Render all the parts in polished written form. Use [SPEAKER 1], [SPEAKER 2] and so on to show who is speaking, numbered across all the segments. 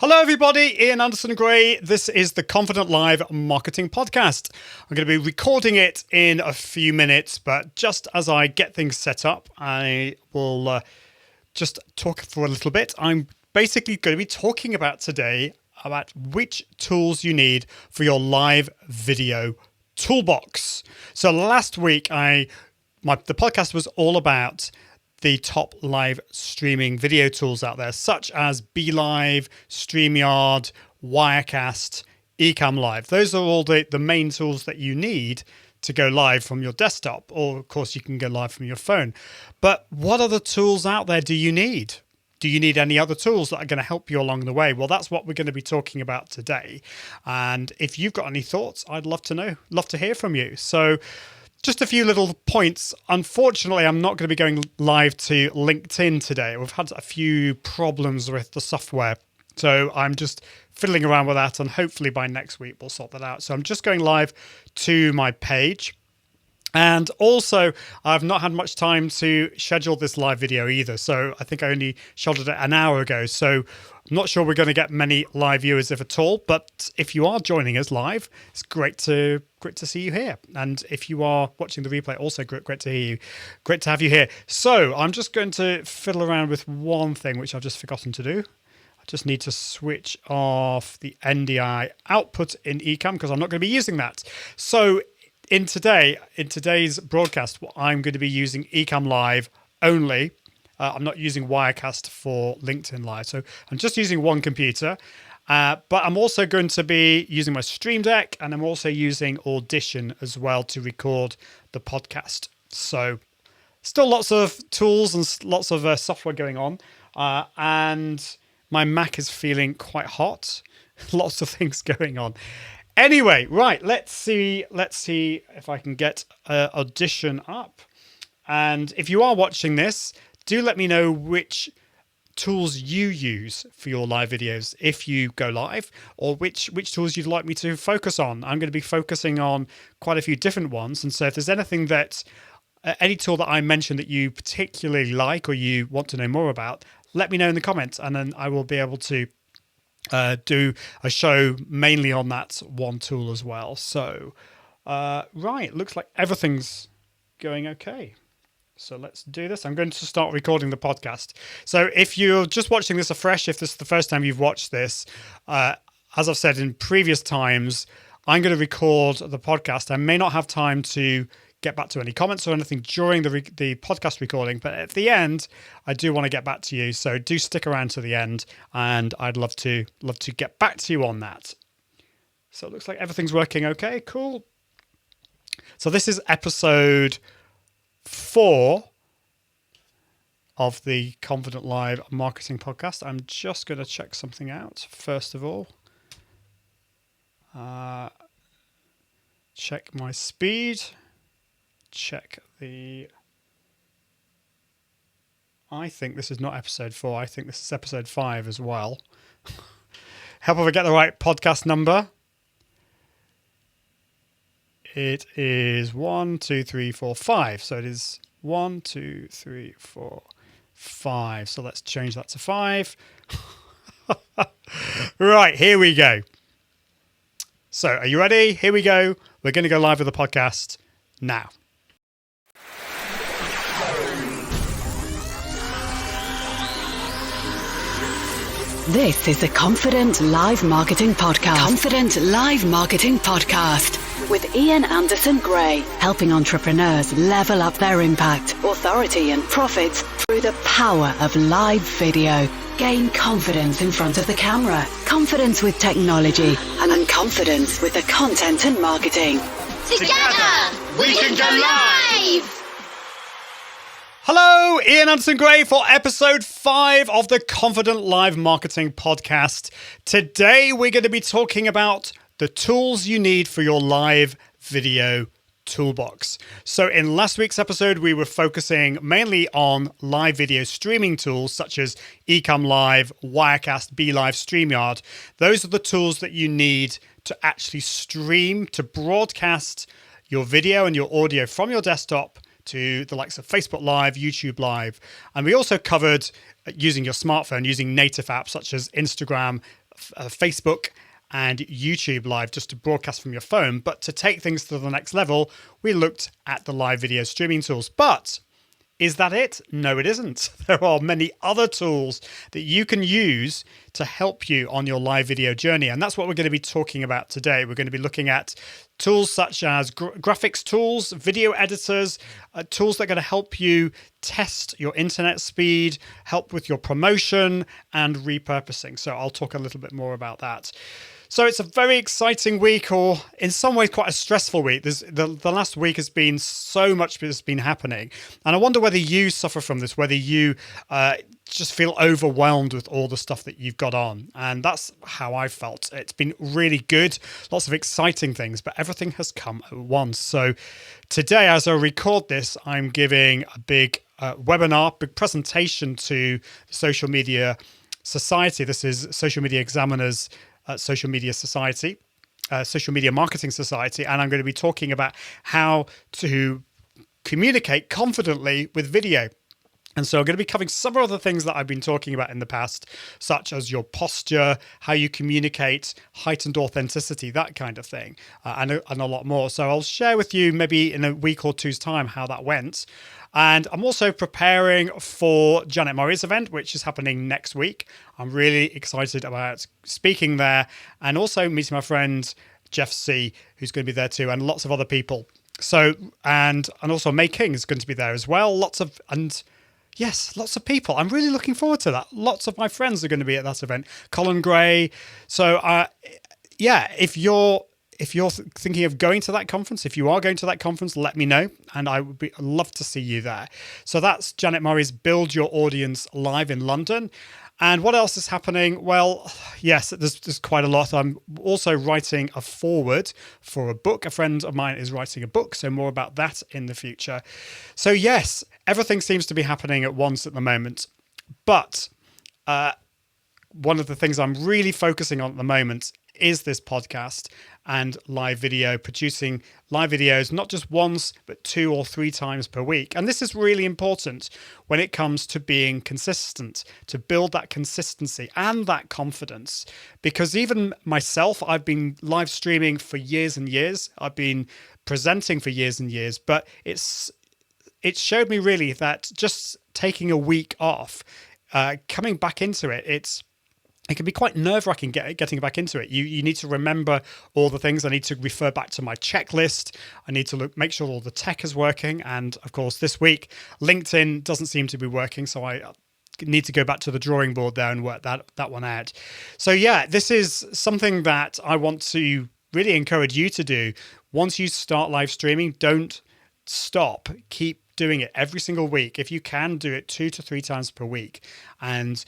[SPEAKER 1] Hello everybody, Ian Anderson Gray. This is the Confident Live Marketing Podcast. I'm going to be recording it in a few minutes, but just as I get things set up, I will just talk for a little bit. I'm basically going to be talking about today about which tools you need for your live video toolbox. So last week, the podcast was all about the top live streaming video tools out there, such as BeLive, StreamYard, Wirecast, Ecamm Live. Those are all the main tools that you need to go live from your desktop, or of course you can go live from your phone. But what other tools out there do you need? Do you need any other tools that are going to help you along the way? Well, that's what we're going to be talking about today. And if you've got any thoughts, I'd love to hear from you. So just a few little points. Unfortunately, I'm not going to be going live to LinkedIn today. We've had a few problems with the software. So I'm just fiddling around with that, and hopefully by next week we'll sort that out. So I'm just going live to my page. And also, I've not had much time to schedule this live video either. So I think I only scheduled it an hour ago. So I'm not sure we're going to get many live viewers, if at all. But if you are joining us live, it's great to see you here. And if you are watching the replay, also great to hear you. Great to have you here. So I'm just going to fiddle around with one thing, which I've just forgotten to do. I just need to switch off the NDI output in Ecamm because I'm not going to be using that. So in today's broadcast, I'm going to be using Ecamm Live only. I'm not using Wirecast for LinkedIn Live. So I'm just using one computer. But I'm also going to be using my Stream Deck, and I'm also using Audition as well to record the podcast. So still lots of tools and lots of software going on. And my Mac is feeling quite hot. Lots of things going on. Anyway, right, let's see if I can get Audition up. And if you are watching this, do let me know which tools you use for your live videos if you go live, or which tools you'd like me to focus on. I'm going to be focusing on quite a few different ones. And so if there's anything any tool that I mentioned that you particularly like or you want to know more about, let me know in the comments, and then I will be able to do a show mainly on that one tool as well. So, right, looks like everything's going okay. So let's do this. I'm going to start recording the podcast. So if you're just watching this afresh, if this is the first time you've watched this, as I've said in previous times, I'm going to record the podcast. I may not have time to get back to any comments or anything during the podcast recording, but at the end, I do want to get back to you. So do stick around to the end, and I'd love to get back to you on that. So it looks like everything's working okay. Cool. So this is episode 4 of the Confident Live Marketing Podcast. I'm just going to check something out first of all. Check my speed. Check I think this is not episode 4. I think this is episode 5 as well. Help if I get the right podcast number. It is 1, 2, 3, 4, 5. So it is 1, 2, 3, 4, 5. So let's change that to 5. Right, here we go. So are you ready? Here we go. We're going to go live with the podcast now.
[SPEAKER 2] This is the Confident Live Marketing Podcast. Confident Live Marketing Podcast with Ian Anderson Gray, helping entrepreneurs level up their impact, authority and profits through the power of live video. Gain confidence in front of the camera, confidence with technology, and confidence with the content and marketing.
[SPEAKER 3] Together, we can go live!
[SPEAKER 1] Hello, Ian Anderson Gray for episode 5 of the Confident Live Marketing Podcast. Today, we're going to be talking about the tools you need for your live video toolbox. So in last week's episode, we were focusing mainly on live video streaming tools such as Ecamm Live, Wirecast, BeLive, StreamYard. Those are the tools that you need to actually stream, to broadcast your video and your audio from your desktop to the likes of Facebook Live, YouTube Live. And we also covered using your smartphone, using native apps such as Instagram, Facebook and YouTube live just to broadcast from your phone. But to take things to the next level, we looked at the live video streaming tools. But is that it? No, it isn't. There are many other tools that you can use to help you on your live video journey. And that's what we're going to be talking about today. We're going to be looking at tools such as graphics tools, video editors, tools that are going to help you test your internet speed, help with your promotion and repurposing. So I'll talk a little bit more about that. So it's a very exciting week, or in some ways quite a stressful week. The last week has been so much that's been happening. And I wonder whether you suffer from this, whether you just feel overwhelmed with all the stuff that you've got on. And that's how I felt. It's been really good, lots of exciting things, but everything has come at once. So today, as I record this, I'm giving a big webinar, big presentation to the Social Media Society. This is Social Media Examiner's Social Media Society, Social Media Marketing Society, and I'm going to be talking about how to communicate confidently with video. And so I'm going to be covering some other things that I've been talking about in the past, such as your posture, how you communicate, heightened authenticity, that kind of thing, and a lot more. So I'll share with you maybe in a week or two's time how that went. And I'm also preparing for Janet Murray's event, which is happening next week. I'm really excited about speaking there and also meeting my friend Jeff C., who's going to be there too, and lots of other people. So, and also May King is going to be there as well. Lots of people. I'm really looking forward to that. Lots of my friends are going to be at that event. Colin Gray. So, if you're thinking of going to that conference, if you are going to that conference, let me know, and I'd love to see you there. So that's Janet Murray's Build Your Audience live in London. And what else is happening? Well, yes, there's quite a lot. I'm also writing a foreword for a book. A friend of mine is writing a book, so more about that in the future. So yes, everything seems to be happening at once at the moment. But one of the things I'm really focusing on at the moment is this podcast and live video, producing live videos, not just once, but 2 or 3 times per week. And this is really important when it comes to being consistent, to build that consistency and that confidence. Because even myself, I've been live streaming for years and years. I've been presenting for years and years, but it showed me really that just taking a week off, coming back into it, it can be quite nerve-wracking getting back into it. You need to remember all the things. I need to refer back to my checklist. I need to make sure all the tech is working. And of course, this week, LinkedIn doesn't seem to be working. So I need to go back to the drawing board there and work that one out. So yeah, this is something that I want to really encourage you to do. Once you start live streaming, don't stop. Keep doing it every single week. If you can, do it 2 to 3 times per week. And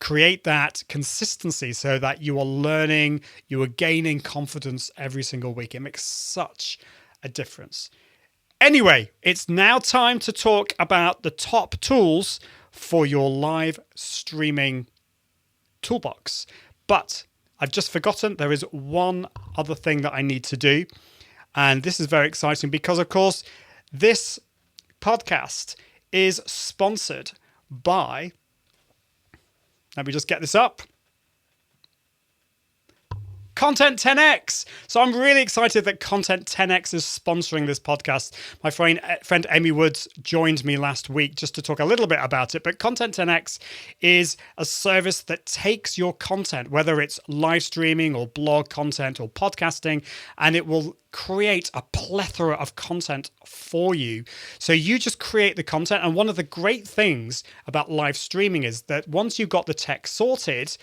[SPEAKER 1] create that consistency so that you are learning, you are gaining confidence every single week. It makes such a difference. Anyway, it's now time to talk about the top tools for your live streaming toolbox. But I've just forgotten there is one other thing that I need to do. And this is very exciting because, of course, this podcast is sponsored by... Let me just get this up. Content 10X. So I'm really excited that Content 10X is sponsoring this podcast. My friend Amy Woods joined me last week just to talk a little bit about it. But Content 10X is a service that takes your content, whether it's live streaming or blog content or podcasting, and it will create a plethora of content for you. So you just create the content. And one of the great things about live streaming is that once you've got the tech sorted,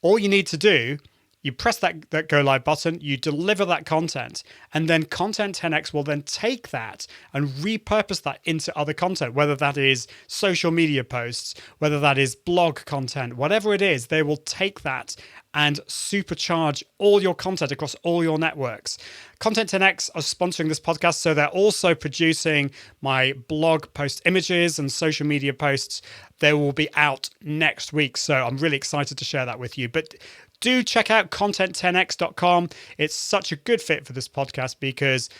[SPEAKER 1] all you need to do, you press that go live button, you deliver that content, and then Content 10X will then take that and repurpose that into other content, whether that is social media posts, whether that is blog content, whatever it is, they will take that and supercharge all your content across all your networks. Content 10X are sponsoring this podcast, so they're also producing my blog post images and social media posts. They will be out next week, so I'm really excited to share that with you. But do check out content10x.com. It's such a good fit for this podcast because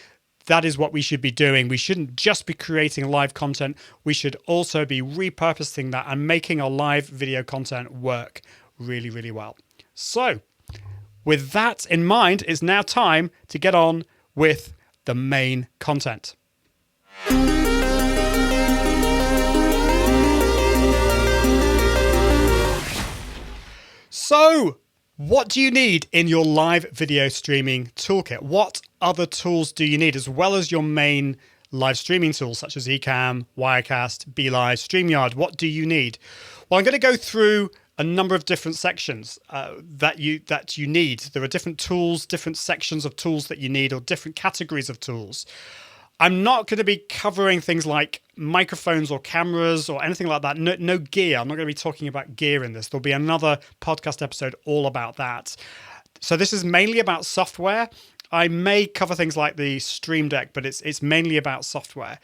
[SPEAKER 1] that is what we should be doing. We shouldn't just be creating live content. We should also be repurposing that and making our live video content work really, really well. So, with that in mind, it's now time to get on with the main content. So, what do you need in your live video streaming toolkit? What other tools do you need, as well as your main live streaming tools such as Ecamm, Wirecast, BeLive, StreamYard? What do you need? Well, I'm going to go through a number of different sections that you need. There are different tools, different sections of tools that you need, or different categories of tools. I'm not going to be covering things like microphones or cameras or anything like that. No gear. I'm not going to be talking about gear in this. There'll be another podcast episode all about that. So this is mainly about software. I may cover things like the Stream Deck, but it's mainly about software.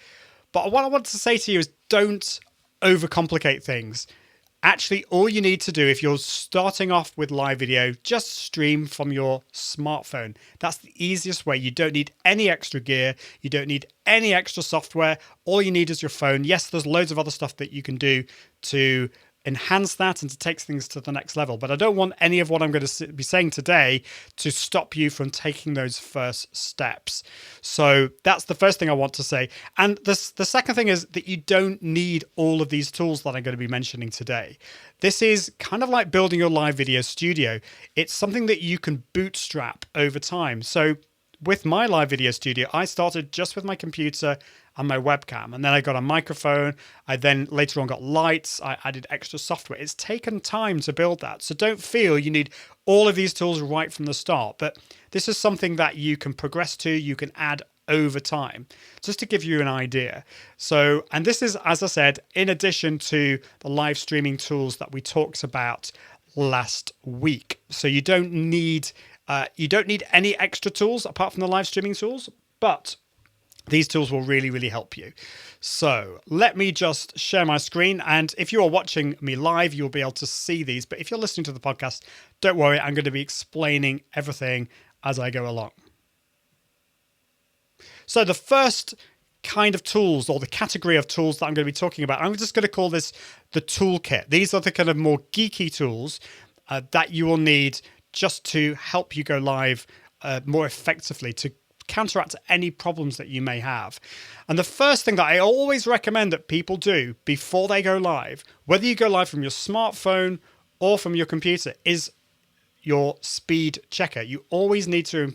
[SPEAKER 1] But what I want to say to you is don't overcomplicate things. Actually, all you need to do if you're starting off with live video, just stream from your smartphone. That's the easiest way. You don't need any extra gear. You don't need any extra software. All you need is your phone. Yes, there's loads of other stuff that you can do to enhance that and to take things to the next level. But I don't want any of what I'm going to be saying today to stop you from taking those first steps. So that's the first thing I want to say. And the second thing is that you don't need all of these tools that I'm going to be mentioning today. This is kind of like building your live video studio. It's something that you can bootstrap over time. So with my live video studio, I started just with my computer and my webcam, and then I got a microphone. I then later on got lights. I added extra software. It's taken time to build that. So don't feel you need all of these tools right from the start, but this is something that you can progress to, you can add over time, just to give you an idea. So, and this is, as I said, in addition to the live streaming tools that we talked about last week. So you don't need any extra tools apart from the live streaming tools, but these tools will really, really help you. So let me just share my screen. And if you are watching me live, you'll be able to see these. But if you're listening to the podcast, don't worry, I'm going to be explaining everything as I go along. So the first kind of tools, or the category of tools that I'm going to be talking about, I'm just going to call this the toolkit. These are the kind of more geeky tools that you will need just to help you go live more effectively, to counteract any problems that you may have. And the first thing that I always recommend that people do before they go live, whether you go live from your smartphone or from your computer, is your speed checker. You always need to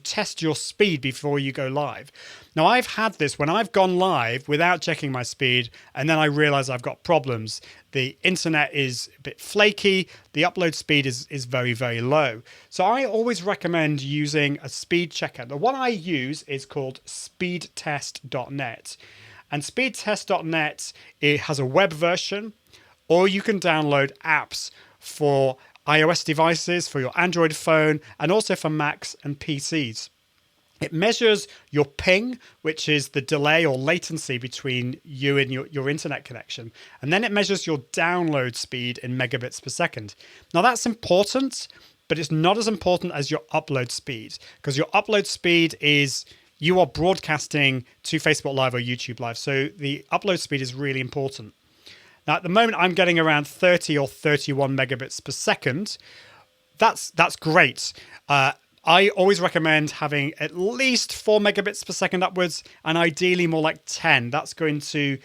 [SPEAKER 1] test your speed before you go live. Now, I've had this when I've gone live without checking my speed, and then I realize I've got problems. The internet is a bit flaky. The upload speed is very, very low. So I always recommend using a speed checker. The one I use is called speedtest.net. And speedtest.net, it has a web version, or you can download apps for iOS devices, for your Android phone, and also for Macs and PCs. It measures your ping, which is the delay or latency between you and your internet connection. And then it measures your download speed in megabits per second. Now that's important, but it's not as important as your upload speed, because your upload speed is you are broadcasting to Facebook Live or YouTube Live. So the upload speed is really important. Now, at the moment, I'm getting around 30 or 31 megabits per second. That's great. I always recommend having at least 4 megabits per second upwards, and ideally more like 10. That's going to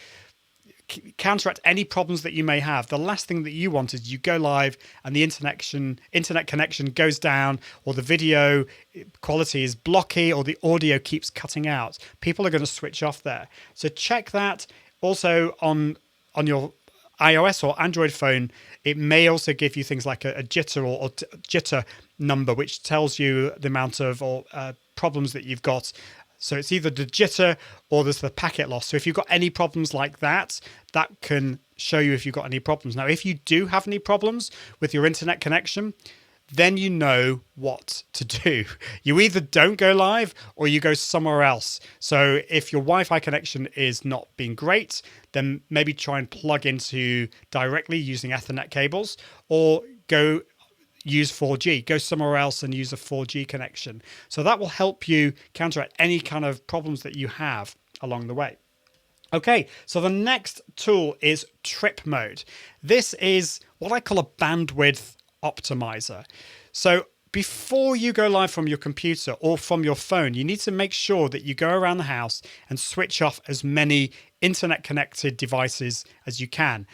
[SPEAKER 1] counteract any problems that you may have. The last thing that you want is you go live and the internet connection goes down, or the video quality is blocky, or the audio keeps cutting out. People are going to switch off there. So check that. Also on your iOS or Android phone, it may also give you things like a jitter or jitter number, which tells you the amount of problems that you've got. So it's either the jitter or there's the packet loss. So if you've got any problems like that, that can show you if you've got any problems. Now, if you do have any problems with your internet connection, then you know what to do. You either don't go live or you go somewhere else. So if your Wi-Fi connection is not being great, then maybe try and plug into directly using Ethernet cables, or go use 4G. Go somewhere else and use a 4G connection. So that will help you counteract any kind of problems that you have along the way. Okay, so the next tool is trip mode. This is what I call a bandwidth optimizer. So before you go live from your computer or from your phone, you need to make sure that you go around the house and switch off as many internet connected devices as you can.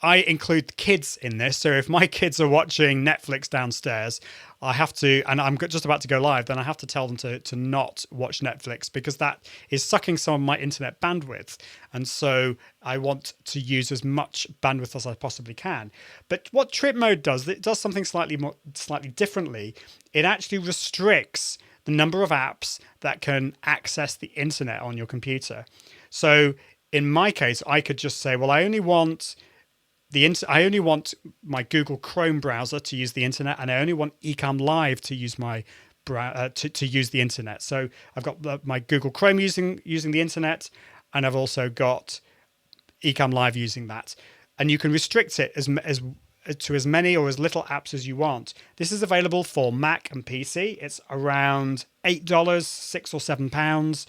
[SPEAKER 1] I include kids in this. So if my kids are watching Netflix downstairs, I have to, and I'm just about to go live, then I have to tell them to not watch Netflix because that is sucking some of my internet bandwidth. And so I want to use as much bandwidth as I possibly can. But what trip mode does, it does something slightly differently. It actually restricts the number of apps that can access the internet on your computer. So in my case, I could just say, well, I only want my Google Chrome browser to use the internet, and I only want Ecamm Live to use my to use the internet. So I've got my Google Chrome using the internet, and I've also got Ecamm Live using that. And you can restrict it to as many or as little apps as you want. This is available for Mac and PC. It's around $8, £6 or £7,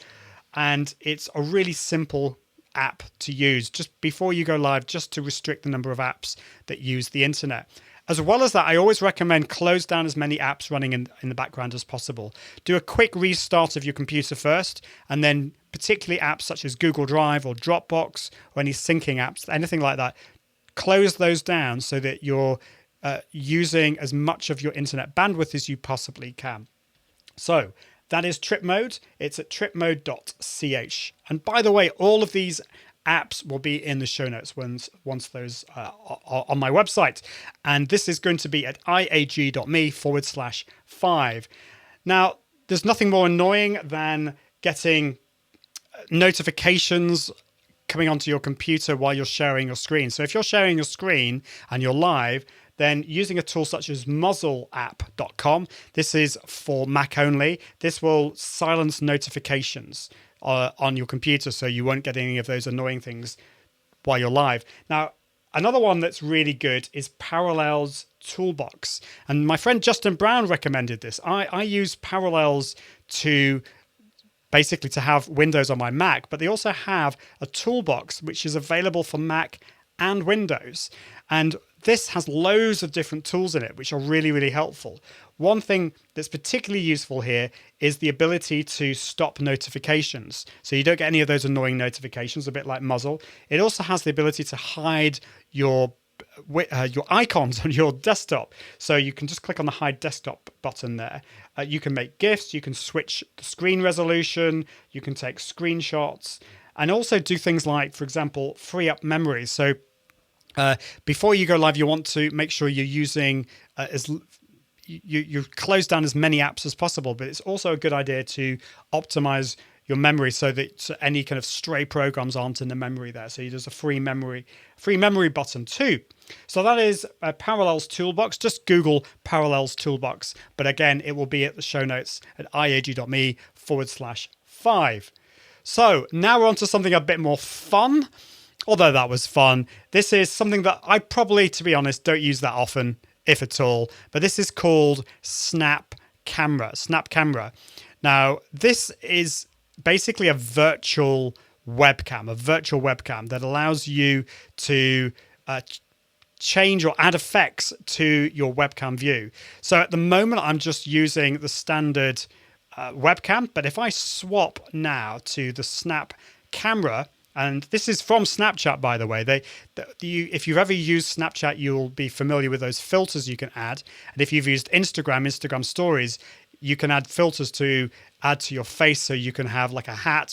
[SPEAKER 1] and it's a really simple app to use just before you go live, just to restrict the number of apps that use the internet. As well as that, I always recommend close down as many apps running in the background as possible. Do a quick restart of your computer first, and then particularly apps such as Google Drive or Dropbox or any syncing apps, anything like that, close those down so that you're using as much of your internet bandwidth as you possibly can. So that is trip mode. It's at tripmode.ch. And by the way, all of these apps will be in the show notes once those are on my website. And this is going to be at iag.me/5. Now, there's nothing more annoying than getting notifications coming onto your computer while you're sharing your screen. So if you're sharing your screen and you're live, then using a tool such as muzzleapp.com, this is for Mac only, this will silence notifications on your computer so you won't get any of those annoying things while you're live. Now, another one that's really good is Parallels Toolbox. And my friend Justin Brown recommended this. I use Parallels to basically to have Windows on my Mac, but they also have a toolbox which is available for Mac and Windows. And this has loads of different tools in it, which are really, really helpful. One thing that's particularly useful here is the ability to stop notifications. So you don't get any of those annoying notifications, a bit like Muzzle. It also has the ability to hide your icons on your desktop. So you can just click on the hide desktop button there. You can make GIFs, you can switch the screen resolution, you can take screenshots, and also do things like, for example, free up memory. So before you go live, you want to make sure you're using you close down as many apps as possible, but it's also a good idea to optimize your memory so that any kind of stray programs aren't in the memory there. So there's a free memory button too. So that is Parallels Toolbox. Just Google Parallels Toolbox. But again, it will be at the show notes at iag.me/5. So now we're on to something a bit more fun. Although that was fun, this is something that I probably, to be honest, don't use that often, if at all. But this is called Snap Camera. Now, this is basically a virtual webcam that allows you to change or add effects to your webcam view. So at the moment, I'm just using the standard webcam. But if I swap now to the Snap Camera, and this is from Snapchat, by the way. If you've ever used Snapchat, you'll be familiar with those filters you can add. And if you've used Instagram Stories, you can add filters to add to your face. So you can have like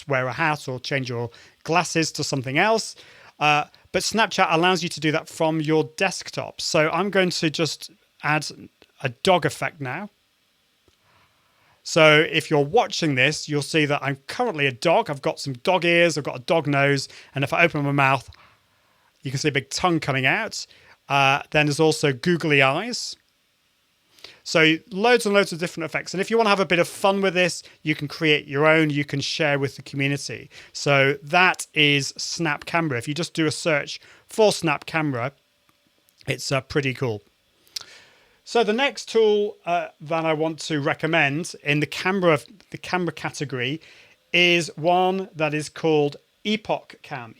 [SPEAKER 1] wear a hat, or change your glasses to something else. But Snapchat allows you to do that from your desktop. So I'm going to just add a dog effect now. So if you're watching this, you'll see that I'm currently a dog. I've got some dog ears, I've got a dog nose, and if I open my mouth, you can see a big tongue coming out. Then there's also googly eyes. So loads and loads of different effects. And if you want to have a bit of fun with this, you can create your own, you can share with the community. So that is Snap Camera. If you just do a search for Snap Camera, it's pretty cool. So the next tool that I want to recommend in the camera category is one that is called Epoch Cam.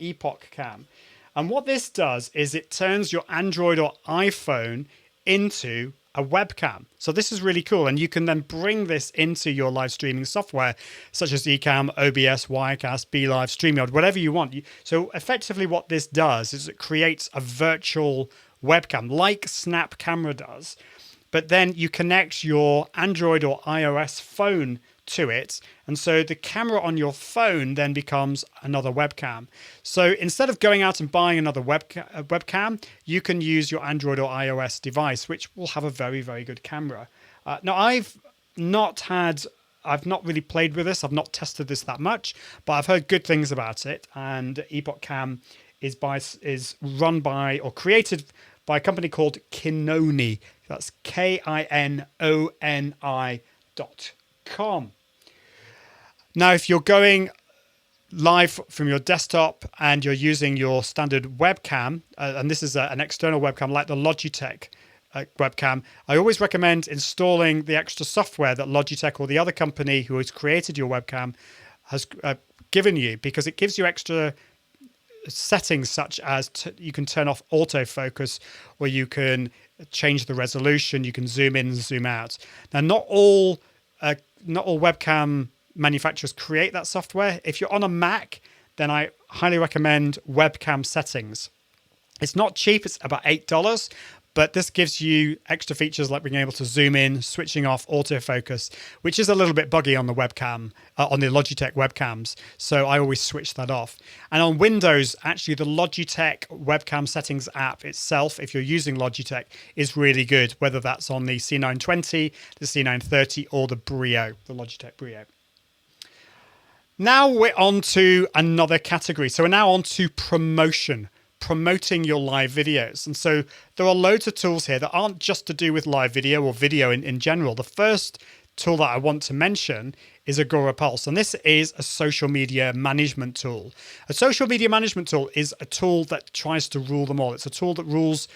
[SPEAKER 1] And what this does is it turns your Android or iPhone into a webcam. So this is really cool. And you can then bring this into your live streaming software, such as Ecamm, OBS, Wirecast, BeLive, StreamYard, whatever you want. So effectively what this does is it creates a virtual webcam like Snap Camera does, but then you connect your Android or iOS phone to it. And so the camera on your phone then becomes another webcam. So instead of going out and buying another webcam, you can use your Android or iOS device, which will have a very, very good camera. Now, I've not really played with this. I've not tested this that much, but I've heard good things about it. And Epoch Cam is run by or created by a company called Kinoni. That's KINONI.com. Now, if you're going live from your desktop and you're using your standard webcam, and this is an external webcam like the Logitech webcam, I always recommend installing the extra software that Logitech or the other company who has created your webcam has given you, because it gives you extra settings such as you can turn off autofocus, or you can change the resolution, you can zoom in and zoom out. Now, not all webcam manufacturers create that software. If you're on a Mac, then I highly recommend Webcam Settings. It's not cheap, it's about $8, but this gives you extra features like being able to zoom in, switching off autofocus, which is a little bit buggy on the webcam, on the Logitech webcams. So I always switch that off. And on Windows, actually the Logitech Webcam Settings app itself, if you're using Logitech, is really good, whether that's on the C920, the C930, or the Brio, the Logitech Brio. Now we're on to another category. So we're now on to promoting your live videos. And so there are loads of tools here that aren't just to do with live video or video in general. The first tool that I want to mention is Agorapulse, and this is a social media management tool. A social media management tool is a tool that tries to rule them all. It's a tool that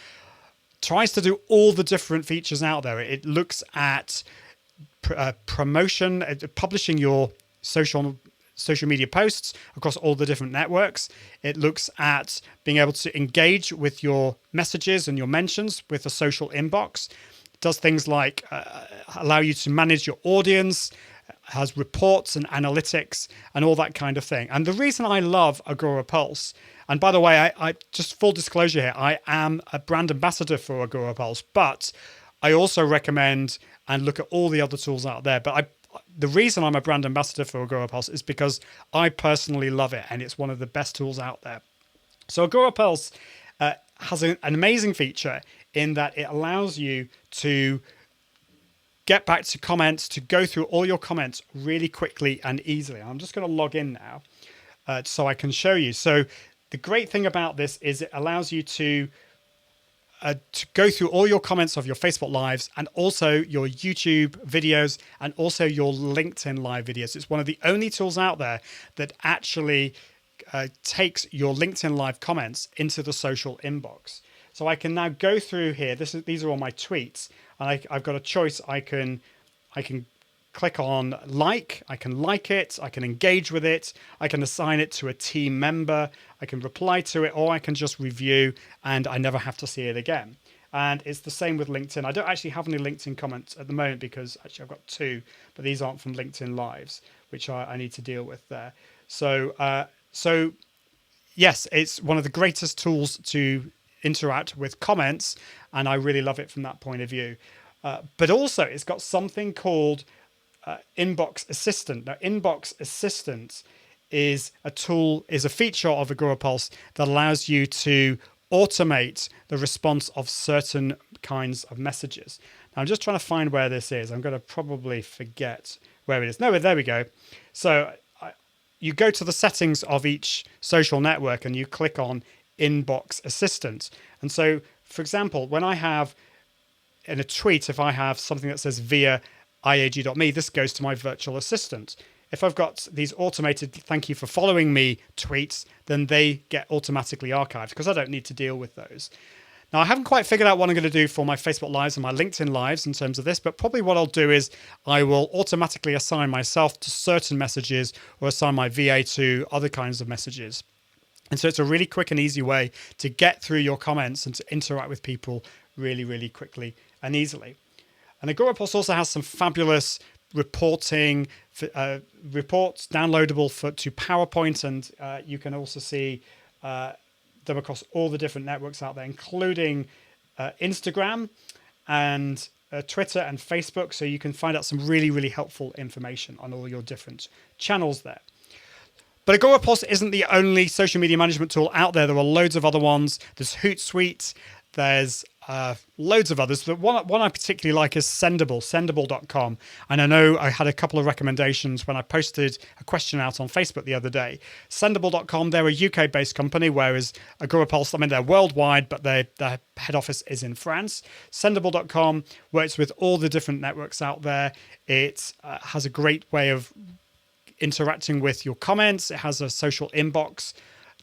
[SPEAKER 1] tries to do all the different features out there. It looks at promotion, publishing your social media posts across all the different networks. It looks at being able to engage with your messages and your mentions with a social inbox. It does things like allow you to manage your audience, has reports and analytics and all that kind of thing. And the reason I love Agorapulse, and by the way, I just full disclosure here, I am a brand ambassador for Agorapulse, but I also recommend and look at all the other tools out there. But the reason I'm a brand ambassador for Agorapulse is because I personally love it, and it's one of the best tools out there. So Agorapulse has an amazing feature in that it allows you to get back to comments, to go through all your comments really quickly and easily. I'm just going to log in now so I can show you. So the great thing about this is it allows you to go through all your comments of your Facebook Lives and also your YouTube videos and also your LinkedIn Live videos. It's one of the only tools out there that actually takes your LinkedIn Live comments into the social inbox. So I can now go through here. These are all my tweets, and I've got a choice. I can click on like, I can like it, I can engage with it, I can assign it to a team member, I can reply to it, or I can just review and I never have to see it again. And it's the same with LinkedIn. I don't actually have any LinkedIn comments at the moment because actually I've got 2, but these aren't from LinkedIn Lives, which I need to deal with there. So yes, it's one of the greatest tools to interact with comments, and I really love it from that point of view. But also it's got something called Inbox Assistant. Now, Inbox Assistant is a feature of Agorapulse that allows you to automate the response of certain kinds of messages. Now, I'm just trying to find where this is. I'm going to probably forget where it is. No, there we go. So you go to the settings of each social network and you click on Inbox Assistant. And so, for example, when I have in a tweet, if I have something that says via iag.me, this goes to my virtual assistant. If I've got these automated thank you for following me tweets, then they get automatically archived because I don't need to deal with those. Now, I haven't quite figured out what I'm going to do for my Facebook Lives and my LinkedIn Lives in terms of this, but probably what I'll do is I will automatically assign myself to certain messages or assign my VA to other kinds of messages. And so it's a really quick and easy way to get through your comments and to interact with people really, really quickly and easily. And Agorapulse also has some fabulous reporting reports downloadable to PowerPoint, and you can also see them across all the different networks out there, including Instagram and Twitter and Facebook. So you can find out some really, really helpful information on all your different channels there. But Agorapulse isn't the only social media management tool out there. There are loads of other ones. There's Hootsuite. There's loads of others. But one I particularly like is Sendable.com. And I know I had a couple of recommendations when I posted a question out on Facebook the other day. Sendable.com, they're a UK-based company, whereas Agorapulse, I mean, they're worldwide, but their head office is in France. Sendable.com works with all the different networks out there. It has a great way of interacting with your comments. It has a social inbox.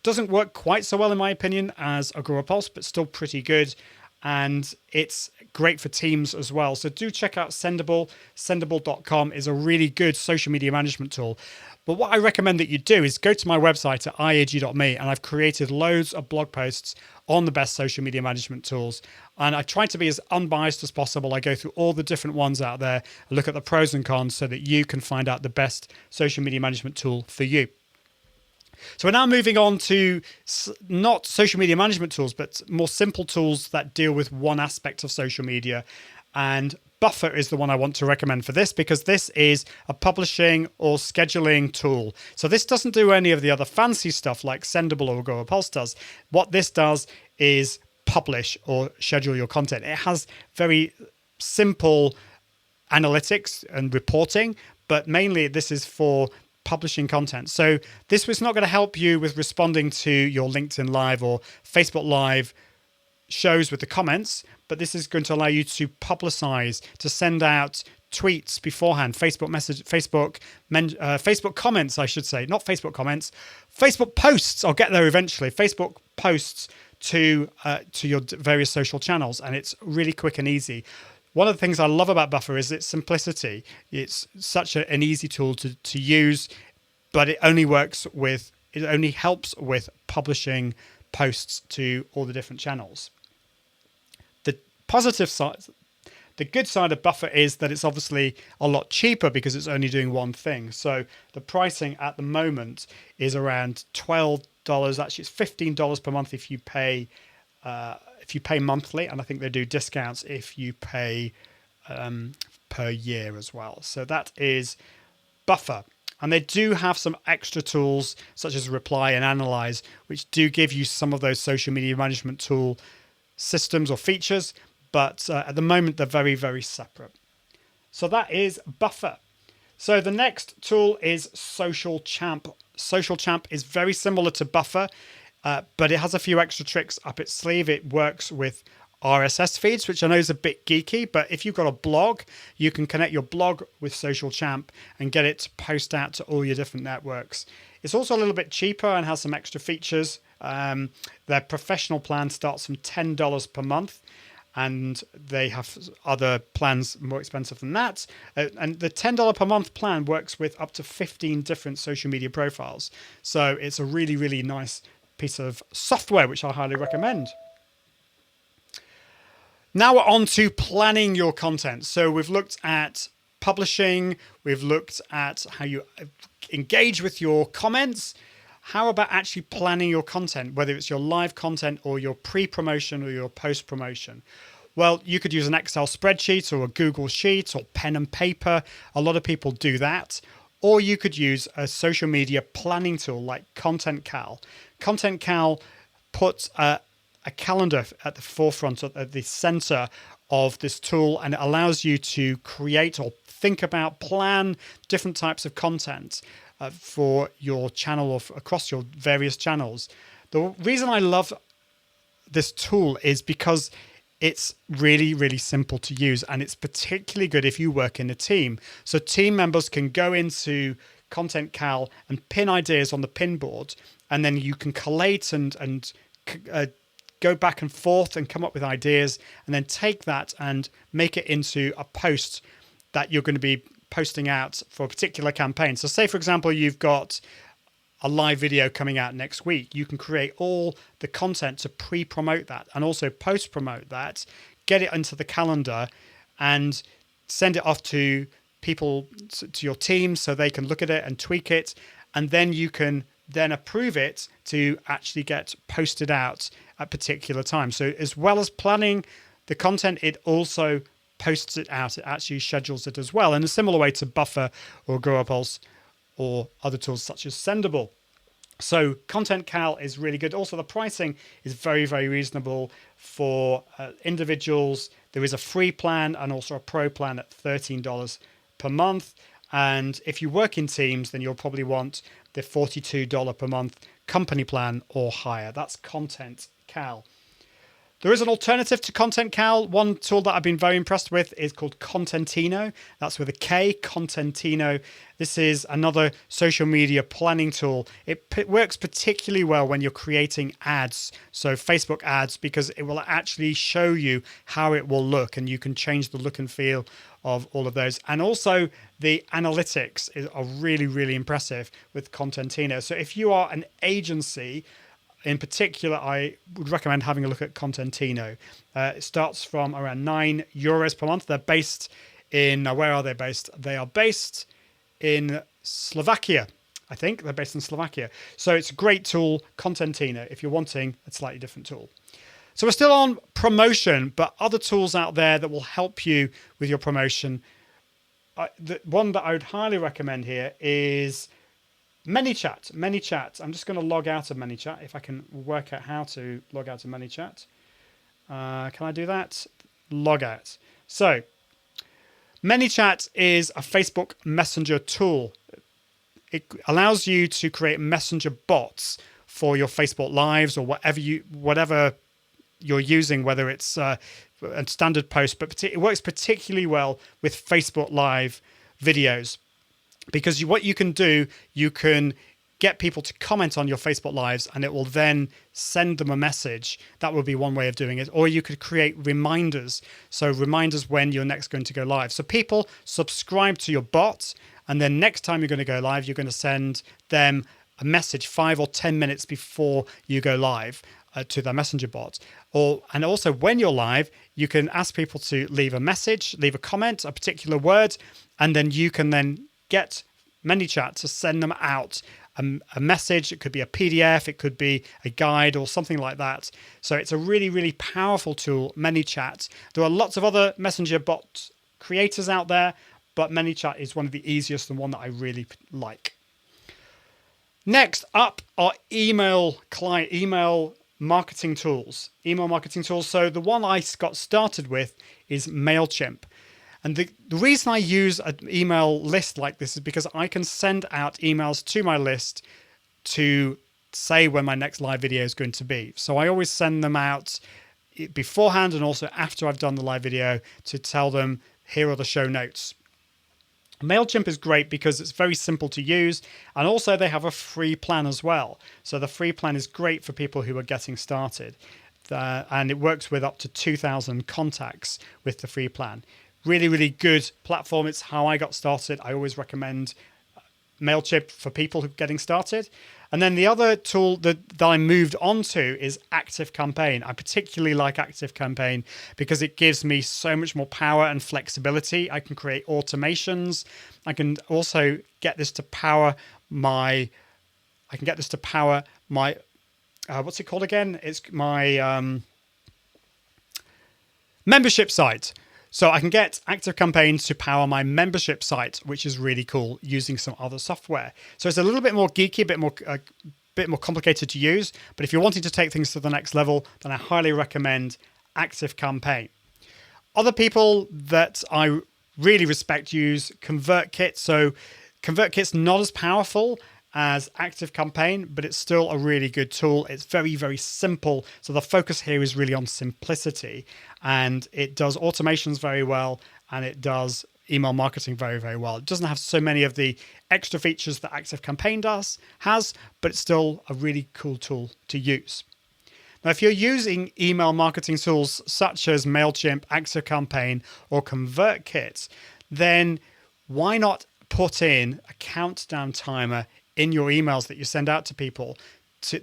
[SPEAKER 1] Doesn't work quite so well, in my opinion, as Agorapulse, but still pretty good. And it's great for teams as well. So do check out Sendable. Sendable.com is a really good social media management tool. But what I recommend that you do is go to my website at iag.me, and I've created loads of blog posts on the best social media management tools. And I try to be as unbiased as possible. I go through all the different ones out there, look at the pros and cons so that you can find out the best social media management tool for you. So we're now moving on to not social media management tools, but more simple tools that deal with one aspect of social media. And Buffer is the one I want to recommend for this, because this is a publishing or scheduling tool. So this doesn't do any of the other fancy stuff like Sendable or Agorapulse does. What this does is publish or schedule your content. It has very simple analytics and reporting, but mainly this is for publishing content. So this was not going to help you with responding to your LinkedIn Live or Facebook Live shows with the comments, but this is going to allow you to publicize, to send out tweets beforehand, Facebook comments, I should say, not Facebook comments, Facebook posts. I'll get there eventually. Facebook posts to your various social channels, and it's really quick and easy. One of the things I love about Buffer is its simplicity. It's such an easy tool to use, but it only helps with publishing posts to all the different channels. The positive side, the good side of Buffer is that it's obviously a lot cheaper because it's only doing one thing. So the pricing at the moment is around $12. Actually, it's $15 per month if you pay monthly, and I think they do discounts if you pay per year as well. So that is Buffer. And they do have some extra tools such as Reply and Analyze, which do give you some of those social media management tool systems or features, but at the moment they're very, very separate. So that is Buffer. So the next tool is Social Champ. Social Champ is very similar to Buffer, but it has a few extra tricks up its sleeve. It works with RSS feeds, which I know is a bit geeky, but if you've got a blog, you can connect your blog with Social Champ and get it to post out to all your different networks. It's also a little bit cheaper and has some extra features. Their professional plan starts from $10 per month, and they have other plans more expensive than that. And the $10 per month plan works with up to 15 different social media profiles. So it's a really, really nice piece of software, which I highly recommend. Now we're on to planning your content. So we've looked at publishing, we've looked at how you engage with your comments. How about actually planning your content, whether it's your live content or your pre-promotion or your post-promotion? Well, you could use an Excel spreadsheet or a Google Sheet or pen and paper. A lot of people do that. Or you could use a social media planning tool like Content Cal. Content Cal puts a calendar at the forefront, at the center of this tool, and it allows you to create or think about, plan different types of content for your channel or across your various channels. The reason I love this tool is because it's really, really simple to use, and it's particularly good if you work in a team. So team members can go into Content Cal and pin ideas on the pin board, and then you can collate and go back and forth and come up with ideas, and then take that and make it into a post that you're going to be posting out for a particular campaign. So say, for example, you've got a live video coming out next week. You can create all the content to pre-promote that and also post-promote that, get it into the calendar and send it off to people, to your team, so they can look at it and tweak it. And then you can then approve it to actually get posted out at particular times. So as well as planning the content, it also posts it out. It actually schedules it as well in a similar way to Buffer or GoApulse or other tools such as Sendable. So Content Cal is really good. Also, the pricing is very, very reasonable for individuals. There is a free plan and also a pro plan at $13 per month. And if you work in teams, then you'll probably want the $42 per month company plan or higher. That's Content Cal. There is an alternative to Content Cal. One tool that I've been very impressed with is called Contentino. That's with a K, Contentino. This is another social media planning tool. It works particularly well when you're creating ads, so Facebook ads, because it will actually show you how it will look, and you can change the look and feel of all of those. And also the analytics are really, really impressive with Contentino. So if you are an agency, in particular, I would recommend having a look at Contentino. It starts from around €9 per month. They're based in, where are they based? They are based in Slovakia, I think. They're based in Slovakia. So it's a great tool, Contentino, if you're wanting a slightly different tool. So we're still on promotion, but other tools out there that will help you with your promotion. The one that I would highly recommend here is ManyChat. ManyChat. I'm just going to log out of ManyChat if I can work out how to log out of ManyChat. Can I do that? Log out. So ManyChat is a Facebook Messenger tool. It allows you to create messenger bots for your Facebook Lives or whatever you're using, whether it's a standard post, but it works particularly well with Facebook Live videos. Because what you can do, you can get people to comment on your Facebook Lives and it will then send them a message. That would be one way of doing it. Or you could create reminders. So reminders when you're next going to go live. So people subscribe to your bot, and then next time you're going to go live, you're going to send them a message 5 or 10 minutes before you go live to their messenger bot. And also when you're live, you can ask people to leave a message, leave a comment, a particular word, and then you can then get ManyChat to send them out a message. It could be a PDF, it could be a guide or something like that. So it's a really, really powerful tool, ManyChat. There are lots of other messenger bot creators out there, but ManyChat is one of the easiest and one that I really like. Next up are email marketing tools. So the one I got started with is Mailchimp. And the reason I use an email list like this is because I can send out emails to my list to say when my next live video is going to be. So I always send them out beforehand and also after I've done the live video to tell them, here are the show notes. Mailchimp is great because it's very simple to use, and also they have a free plan as well. So the free plan is great for people who are getting started, and it works with up to 2,000 contacts with the free plan. Really, really good platform. It's how I got started. I always recommend Mailchimp for people who are getting started. And then the other tool that I moved on to is ActiveCampaign. I particularly like ActiveCampaign because it gives me so much more power and flexibility. I can create automations. I can also get this to power my what's it called again? It's my membership site. So I can get ActiveCampaign to power my membership site, which is really cool, using some other software. So it's a little bit more geeky, a bit more complicated to use. But if you're wanting to take things to the next level, then I highly recommend ActiveCampaign. Other people that I really respect use ConvertKit. So ConvertKit's not as powerful as ActiveCampaign, but it's still a really good tool. It's very, very simple. So the focus here is really on simplicity, and it does automations very well, and it does email marketing very, very well. It doesn't have so many of the extra features that ActiveCampaign has, but it's still a really cool tool to use. Now, if you're using email marketing tools such as Mailchimp, ActiveCampaign, or ConvertKit, then why not put in a countdown timer in your emails that you send out to people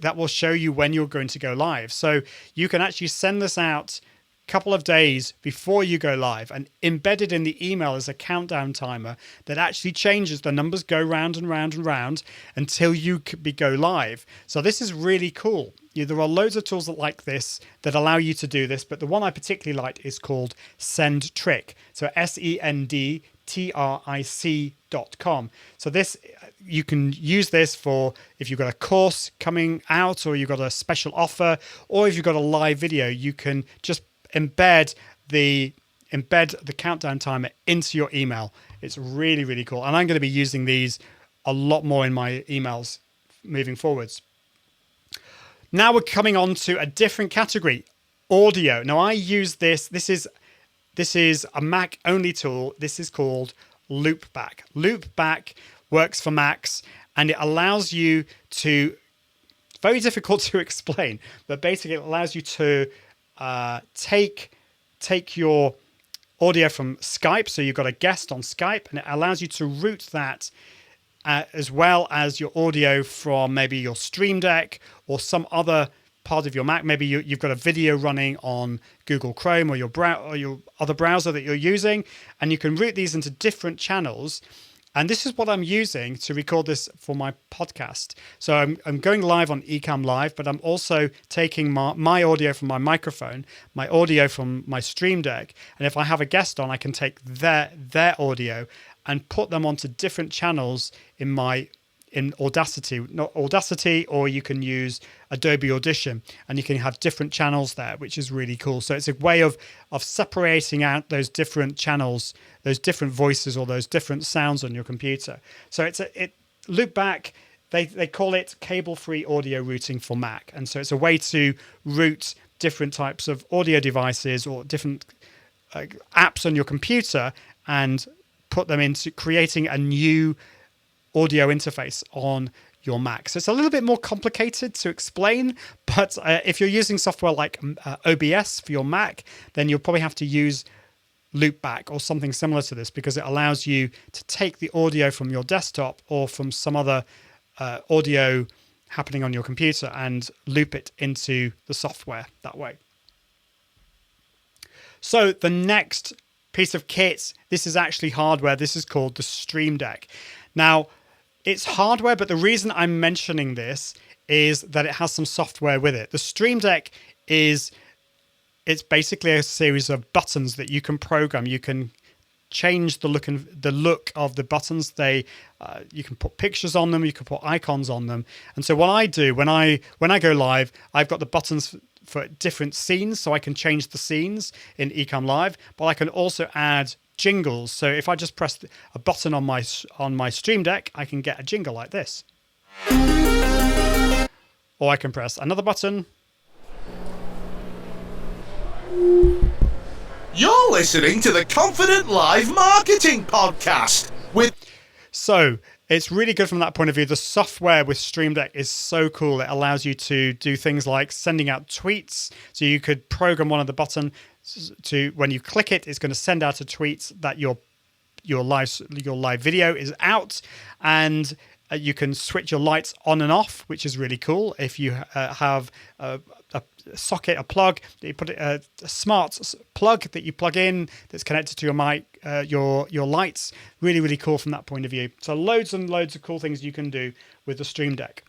[SPEAKER 1] that will show you when you're going to go live. So you can actually send this out couple of days before you go live, and embedded in the email is a countdown timer that actually changes. The numbers go round and round and round until you go live. So this is really cool. There are loads of tools like this that allow you to do this, but the one I particularly like is called SendTrick. So SendTric.com. So this, you can use this for if you've got a course coming out, or you've got a special offer, or if you've got a live video, you can just embed the countdown timer into your email. It's really, really cool. And I'm going to be using these a lot more in my emails moving forwards. Now we're coming on to a different category, audio. Now I use this. This is a Mac only tool. This is called Loopback. Loopback works for Macs, and it allows you to, very difficult to explain, but basically it allows you to take your audio from Skype. So you've got a guest on Skype, and it allows you to route that as well as your audio from maybe your Stream Deck or some other part of your Mac. Maybe you've got a video running on Google Chrome or your other browser that you're using, and you can route these into different channels. And this is what I'm using to record this for my podcast. So I'm going live on Ecamm Live, but I'm also taking my audio from my microphone, my audio from my Stream Deck, and if I have a guest on, I can take their audio and put them onto different channels in Audacity, or you can use Adobe Audition, and you can have different channels there, which is really cool. So it's a way of separating out those different channels, those different voices, or those different sounds on your computer. So Loopback, they call it cable-free audio routing for Mac, and so it's a way to route different types of audio devices or different apps on your computer and put them into creating a new audio interface on your Mac. So it's a little bit more complicated to explain, but if you're using software like OBS for your Mac, then you'll probably have to use Loopback or something similar to this, because it allows you to take the audio from your desktop or from some other audio happening on your computer and loop it into the software that way. So the next piece of kit, this is actually hardware. This is called the Stream Deck. Now, it's hardware, but the reason I'm mentioning this is that it has some software with it. The Stream Deck it's basically a series of buttons that you can program. You can change the look of the buttons. You can put pictures on them. You can put icons on them. And so what I do when I go live, I've got the buttons for different scenes, so I can change the scenes in Ecamm Live, but I can also add jingles. So if I just press a button on my Stream Deck, I can get a jingle like this. Or I can press another button.
[SPEAKER 4] You're listening to the Confident Live Marketing Podcast with...
[SPEAKER 1] So it's really good from that point of view. The software with Stream Deck is so cool. It allows you to do things like sending out tweets. So you could program one of the buttons to, when you click it, it's going to send out a tweet that your live video is out, and you can switch your lights on and off, which is really cool. If you have a socket, a plug, you put a smart plug that you plug in that's connected to your mic, your lights. Really, really cool from that point of view. So loads and loads of cool things you can do with the Stream Deck.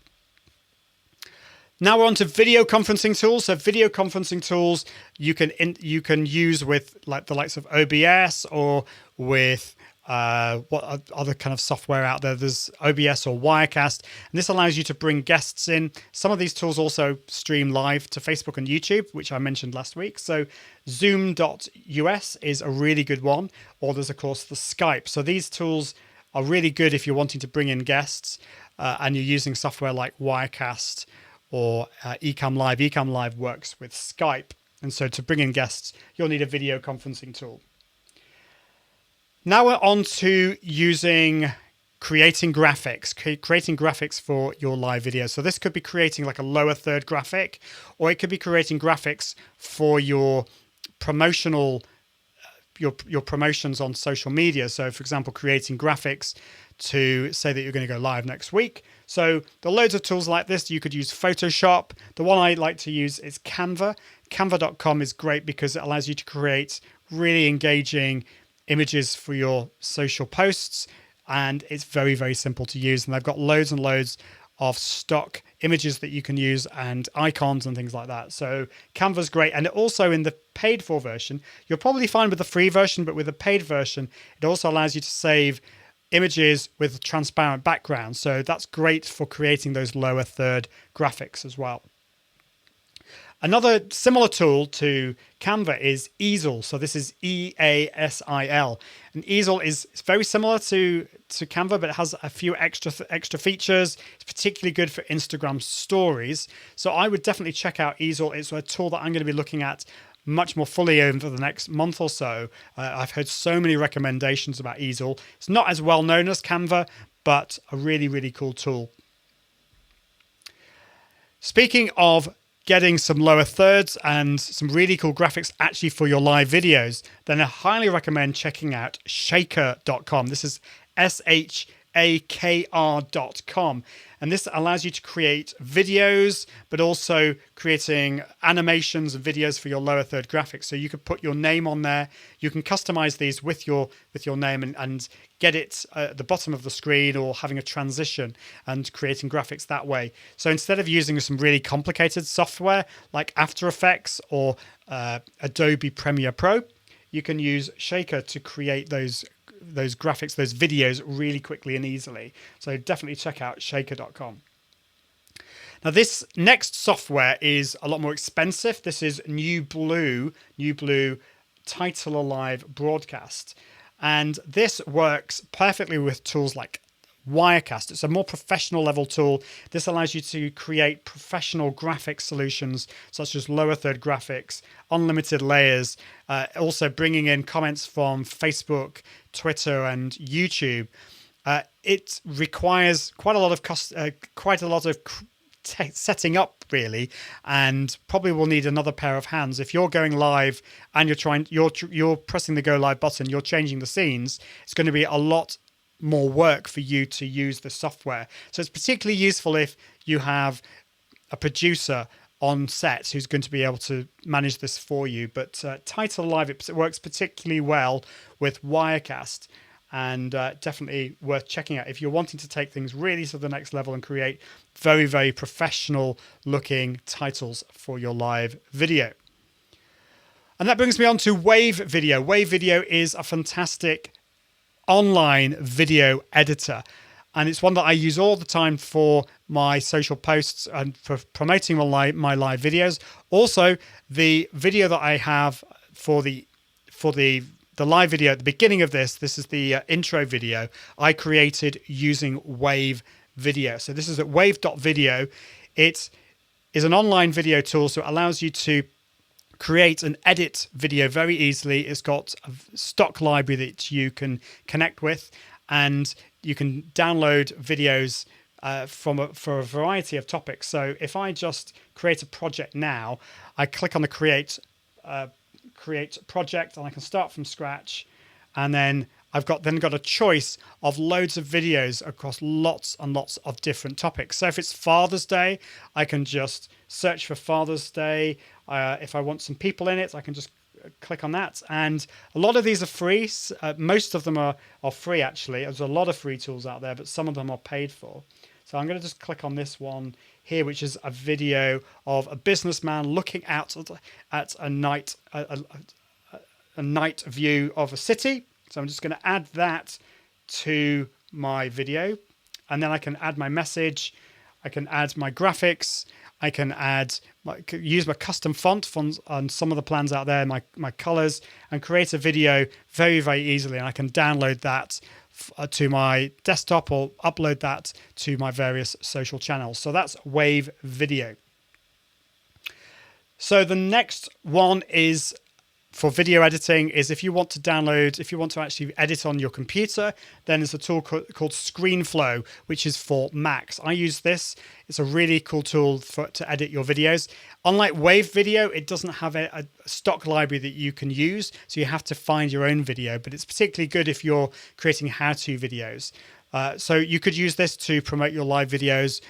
[SPEAKER 1] Now we're on to video conferencing tools. So video conferencing tools you can use with like the likes of OBS or with what other kind of software out there. There's OBS or Wirecast, and this allows you to bring guests in. Some of these tools also stream live to Facebook and YouTube, which I mentioned last week. So Zoom.us is a really good one, or there's of course the Skype. So these tools are really good if you're wanting to bring in guests and you're using software like Wirecast or Ecamm Live. Ecamm Live works with Skype, and so to bring in guests, you'll need a video conferencing tool. Now we're on to creating graphics for your live video. So this could be creating like a lower third graphic, or it could be creating graphics for your promotional your promotions on social media. So, for example, creating graphics to say that you're going to go live next week. So there are loads of tools like this. You could use Photoshop. The one I like to use is Canva. Canva.com is great because it allows you to create really engaging images for your social posts, and it's very, very simple to use. And they've got loads and loads of stock images that you can use and icons and things like that. So Canva's great. And also in the paid for version, you'll probably find with the free version, but with the paid version, it also allows you to save images with transparent backgrounds. So that's great for creating those lower third graphics as well. Another similar tool to Canva is Easel. So this is Easil. And Easel is very similar to Canva, but it has a few extra features. It's particularly good for Instagram stories. So I would definitely check out Easel. It's a tool that I'm going to be looking at much more fully over the next month or so. I've heard so many recommendations about Easel. It's not as well known as Canva, but a really, really cool tool. Speaking of getting some lower thirds and some really cool graphics actually for your live videos, then I highly recommend checking out Shaker.com. This is SHAKR.com. And this allows you to create videos, but also creating animations and videos for your lower third graphics. So you could put your name on there. You can customize these with your name and get it at the bottom of the screen, or having a transition and creating graphics that way. So instead of using some really complicated software like After Effects or Adobe Premiere Pro, you can use Shaker to create those graphics, those videos really quickly and easily. So definitely check out Shaker.com. Now this next software is a lot more expensive. This is New Blue Title Alive Broadcast. And this works perfectly with tools like Wirecast. It's a more professional level tool. This allows you to create professional graphic solutions such as lower third graphics, unlimited layers, also bringing in comments from Facebook, Twitter, and YouTube. It requires quite a lot of setting up, really, and probably will need another pair of hands. If you're going live and you're pressing the go live button, you're changing the scenes, it's going to be a lot more work for you to use the software. So it's particularly useful if you have a producer on set who's going to be able to manage this for you. But Title Live, it works particularly well with Wirecast, and definitely worth checking out if you're wanting to take things really to the next level and create very, very professional looking titles for your live video. And that brings me on to Wave Video. Wave Video is a fantastic online video editor, and it's one that I use all the time for my social posts and for promoting my live videos. Also, the video that I have for the live video at the beginning of this is the intro video I created using Wave Video. So this is at wave.video. It is an online video tool, so it allows you to create and edit video very easily. It's got a stock library that you can connect with, and you can download videos for a variety of topics. So if I just create a project now, I click on the create project, and I can start from scratch, and then I've got a choice of loads of videos across lots and lots of different topics. So if it's Father's Day, I can just search for Father's Day. If I want some people in it, I can just click on that. And a lot of these are free. Most of them are free, actually. There's a lot of free tools out there, but some of them are paid for. So I'm going to just click on this one here, which is a video of a businessman looking out at a night view of a city. So I'm just going to add that to my video, and then I can add my message, I can add my graphics, I can use my custom font on some of the plans out there, my colors, and create a video very, very easily. And I can download that to my desktop or upload that to my various social channels. So that's Wave Video. So the next one is for video editing is if you want to actually edit on your computer, then there's a tool called Screenflow, which is for Macs. I use this. It's a really cool tool to edit your videos. Unlike Wave Video, it doesn't have a stock library that you can use, so you have to find your own video, but it's particularly good if you're creating how-to videos. So you could use this to promote your live videos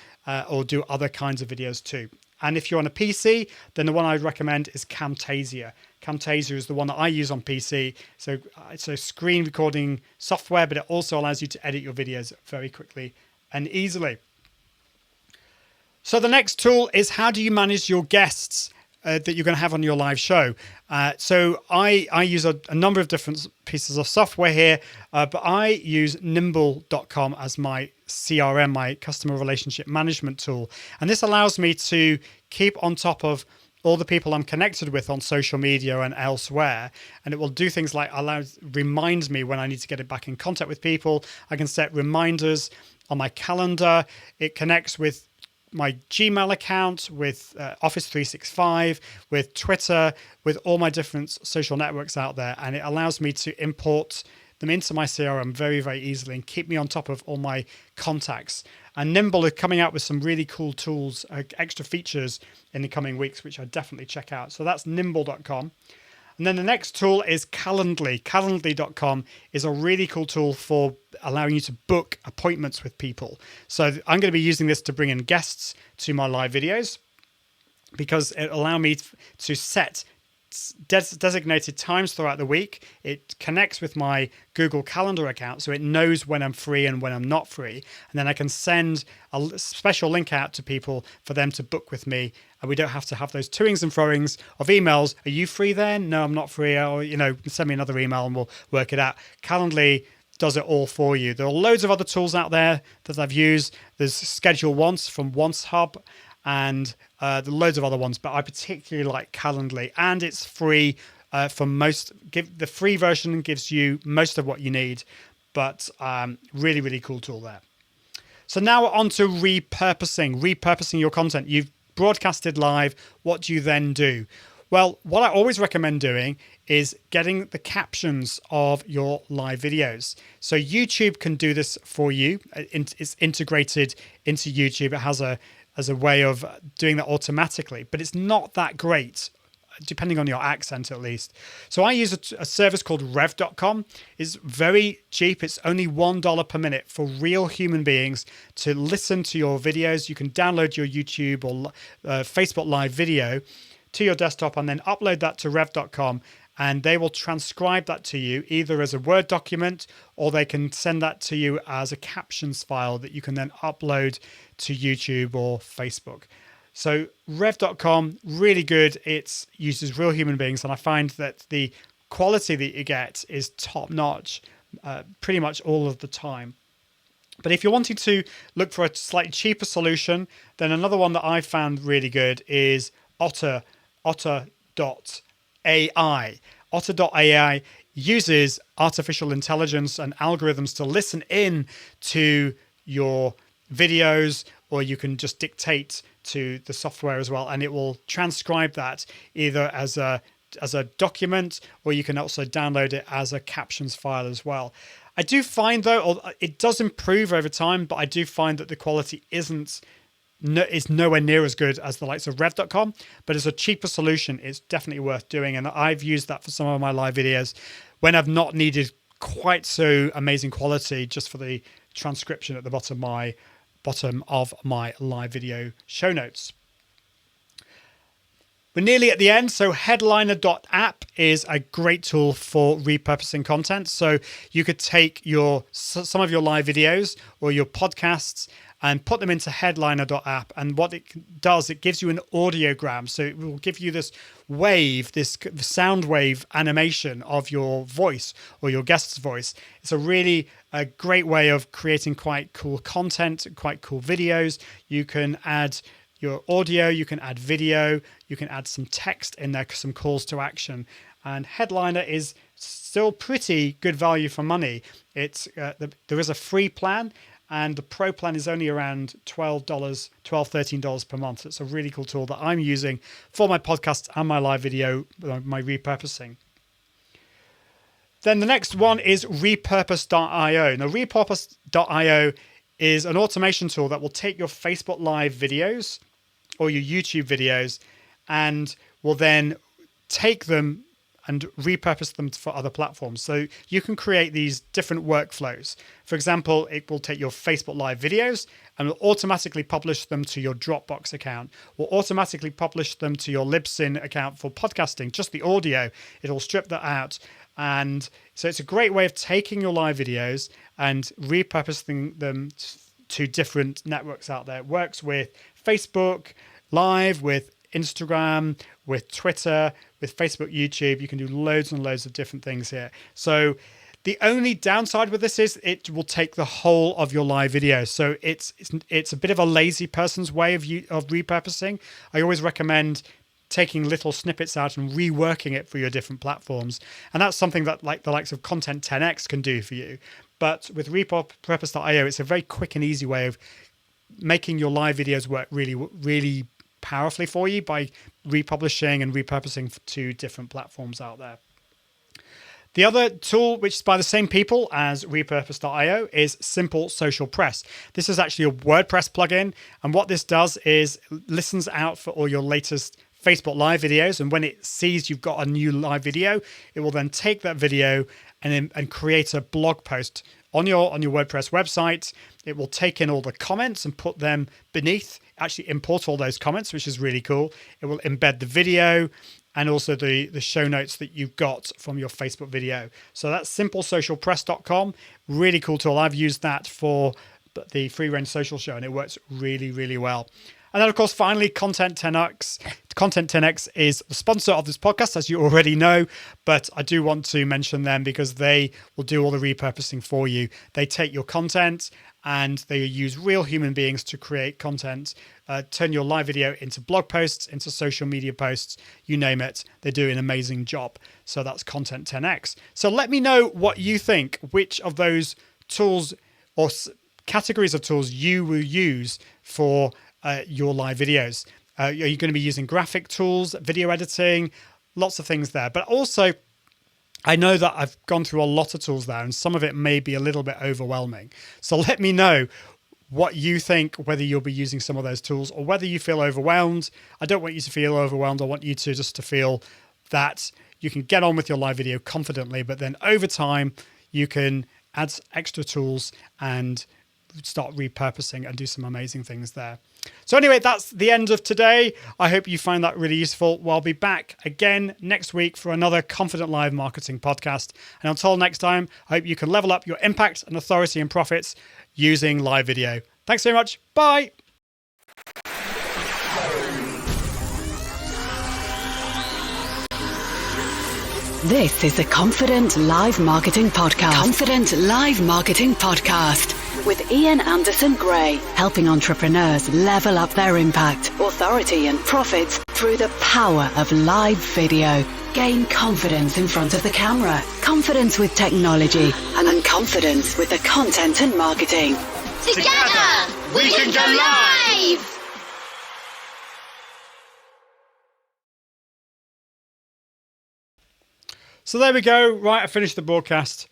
[SPEAKER 1] or do other kinds of videos too. And if you're on a PC, then the one I'd recommend is Camtasia. Camtasia is the one that I use on PC. So it's a screen recording software, but it also allows you to edit your videos very quickly and easily. So the next tool is how do you manage your guests that you're going to have on your live show. So I use a number of different pieces of software here, but I use nimble.com as my CRM, my customer relationship management tool. And this allows me to keep on top of all the people I'm connected with on social media and elsewhere. And it will do things like reminds me when I need to get back in contact with people. I can set reminders on my calendar. It connects with my Gmail account, with Office 365, with Twitter, with all my different social networks out there. And it allows me to import them into my CRM very, very easily and keep me on top of all my contacts. And Nimble are coming out with some really cool tools, extra features in the coming weeks, which I'd definitely check out. So that's nimble.com. And then the next tool is Calendly. Calendly.com is a really cool tool for allowing you to book appointments with people. So I'm going to be using this to bring in guests to my live videos because it allows me to set designated times throughout the week. It connects with my Google Calendar account, so it knows when I'm free and when I'm not free. And then I can send a special link out to people for them to book with me. And we don't have to have those toings and froings of emails. Are you free then? No, I'm not free. Or, send me another email and we'll work it out. Calendly does it all for you. There are loads of other tools out there that I've used. There's Schedule Once from Once Hub, and there are loads of other ones, but I particularly like Calendly, and it's free for most. The free version gives you most of what you need, but really, really cool tool there. So now we're on to repurposing your content. You've broadcasted live. What do you then do? Well, what I always recommend doing is getting the captions of your live videos. So YouTube can do this for you. It's integrated into YouTube. It has a way of doing that automatically, but it's not that great, depending on your accent at least. So I use a service called rev.com. It's very cheap. It's only $1 per minute for real human beings to listen to your videos. You can download your YouTube or Facebook live video to your desktop and then upload that to rev.com, and they will transcribe that to you either as a Word document or they can send that to you as a captions file that you can then upload to YouTube or Facebook. So rev.com, really good. It uses real human beings, and I find that the quality that you get is top notch pretty much all of the time. But if you're wanting to look for a slightly cheaper solution, then another one that I found really good is Otter.ai. Otter.ai uses artificial intelligence and algorithms to listen in to your videos, or you can just dictate to the software as well, and it will transcribe that either as a document, or you can also download it as a captions file as well. I do find though, it does improve over time, but I do find that the quality is nowhere near as good as the likes of rev.com, but as a cheaper solution, it's definitely worth doing. And I've used that for some of my live videos when I've not needed quite so amazing quality, just for the transcription at the bottom of my live video show notes. We're nearly at the end. So headliner.app is a great tool for repurposing content. So you could take some of your live videos or your podcasts and put them into headliner.app. And what it does, it gives you an audiogram. So it will give you this wave, this sound wave animation of your voice or your guest's voice. It's a great way of creating quite cool content, quite cool videos. You can add your audio, you can add video, you can add some text in there, some calls to action. And Headliner is still pretty good value for money. There is a free plan, and the pro plan is only around $13 per month. It's a really cool tool that I'm using for my podcast and my live video, my repurposing. Then the next one is Repurpose.io. Now, Repurpose.io is an automation tool that will take your Facebook Live videos or your YouTube videos and will then take them and repurpose them for other platforms. So you can create these different workflows. For example, it will take your Facebook Live videos and will automatically publish them to your Dropbox account, will automatically publish them to your Libsyn account for podcasting, just the audio. It'll strip that out. And so it's a great way of taking your live videos and repurposing them to different networks out there. It works with Facebook Live, with Instagram, with Twitter, with Facebook, YouTube. You can do loads and loads of different things here. So the only downside with this is it will take the whole of your live video. So it's a bit of a lazy person's way of repurposing. I always recommend taking little snippets out and reworking it for your different platforms. And that's something that like the likes of Content 10x can do for you. But with Repurpose.io, it's a very quick and easy way of making your live videos work really, really powerfully for you by republishing and repurposing to different platforms out there. The other tool, which is by the same people as Repurpose.io, is Simple Social Press. This is actually a WordPress plugin. And what this does is listens out for all your latest Facebook Live videos. And when it sees you've got a new live video, it will then take that video and create a blog post on your WordPress website. It will take in all the comments and put them beneath, actually import all those comments, which is really cool. It will embed the video and also the show notes that you've got from your Facebook video. So that's simplesocialpress.com. Really cool tool. I've used that for the Free Range Social Show and it works really, really well. And then, of course, finally, Content 10x. Content 10x is the sponsor of this podcast, as you already know, but I do want to mention them because they will do all the repurposing for you. They take your content and they use real human beings to create content, turn your live video into blog posts, into social media posts, you name it. They do an amazing job. So that's Content 10x. So let me know what you think, which of those tools or categories of tools you will use for your live videos. Are you going to be using graphic tools, video editing, lots of things there. But also, I know that I've gone through a lot of tools there and some of it may be a little bit overwhelming. So let me know what you think, whether you'll be using some of those tools or whether you feel overwhelmed. I don't want you to feel overwhelmed. I want you to just to feel that you can get on with your live video confidently, but then over time, you can add extra tools and start repurposing and do some amazing things there. So anyway, that's the end of today. I hope you find that really useful. Well, I'll be back again next week for another Confident Live Marketing podcast. And until next time, I hope you can level up your impact and authority and profits using live video. Thanks very much. Bye.
[SPEAKER 2] This is the Confident Live Marketing Podcast. Confident Live Marketing Podcast with Ian Anderson Gray, helping entrepreneurs level up their impact, authority and profits through the power of live video. Gain confidence in front of the camera, confidence with technology, and confidence with the content and marketing.
[SPEAKER 3] Together, we can go live!
[SPEAKER 1] So there we go. Right, I finished the broadcast.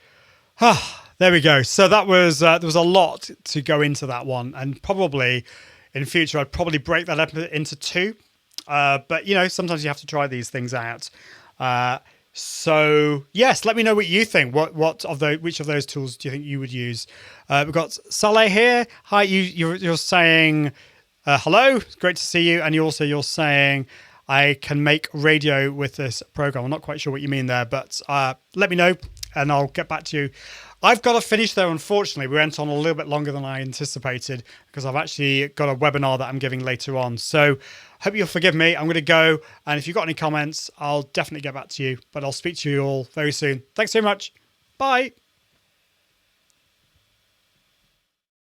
[SPEAKER 1] There we go. So that was there was a lot to go into that one, and probably in future I'd probably break that up into two. But you know, sometimes you have to try these things out. So yes, let me know what you think. Which of those tools do you think you would use? We've got Saleh here. Hi, you're saying hello. It's great to see you, and you're saying I can make radio with this program. I'm not quite sure what you mean there, but let me know and I'll get back to you. I've got to finish there, unfortunately. We went on a little bit longer than I anticipated because I've actually got a webinar that I'm giving later on. So hope you'll forgive me. I'm going to go. And if you've got any comments, I'll definitely get back to you. But I'll speak to you all very soon. Thanks very much. Bye.